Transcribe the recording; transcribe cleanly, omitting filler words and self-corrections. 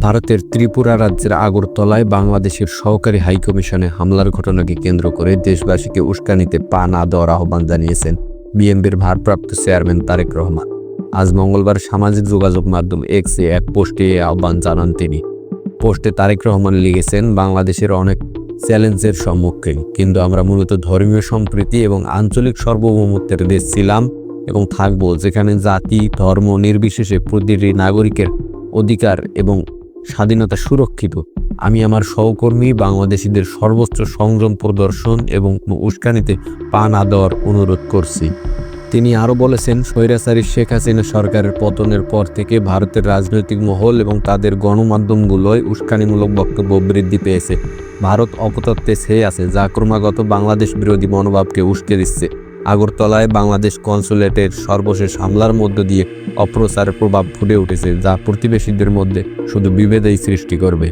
ভারতের ত্রিপুরা রাজ্যের আগরতলায় বাংলাদেশের সহকারী হাইকমিশনে হামলার ঘটনাকে কেন্দ্র করে দেশবাসীকে উস্কানিতে পা না দেওয়ার আহ্বান জানিয়েছেন বিএনপির ভারপ্রাপ্ত চেয়ারম্যান তারেক রহমান। আজ মঙ্গলবার সামাজিক যোগাযোগ মাধ্যম এক্সে এক পোস্টে এই আহ্বান জানান তিনি। পোস্টে তারেক রহমান লিখেছেন, বাংলাদেশের অনেক চ্যালেঞ্জের সম্মুখীন, কিন্তু আমরা মূলত ধর্মীয় সম্প্রীতি এবং আঞ্চলিক সার্বভৌমত্বের দেশ ছিলাম এবং থাকবো, যেখানে জাতি ধর্ম নির্বিশেষে প্রতিটি নাগরিকের অধিকার এবং স্বাধীনতা সুরক্ষিত। আমি আমার সহকর্মী বাংলাদেশিদের সর্বোচ্চ সংযম প্রদর্শন এবং উস্কানিতে পা না দেওয়ার অনুরোধ করছি। তিনি আরও বলেছেন, স্বৈরাচারী শেখ হাসিনা সরকারের পতনের পর থেকে ভারতের রাজনৈতিক মহল এবং তাদের গণমাধ্যমগুলোয় উস্কানিমূলক বক্তব্য বৃদ্ধি পেয়েছে। ভারত অপতত্ত্বে ছেয়ে আছে, যা ক্রমাগত বাংলাদেশ বিরোধী মনোভাবকে উস্কে দিচ্ছে। আগরতলায় বাংলাদেশ কনসুলেটের সর্বশেষ হামলার মধ্য দিয়ে অপপ্রচারের প্রভাব ফুটে উঠেছে, যা প্রতিবেশীদের মধ্যে শুধু বিভেদই সৃষ্টি করবে।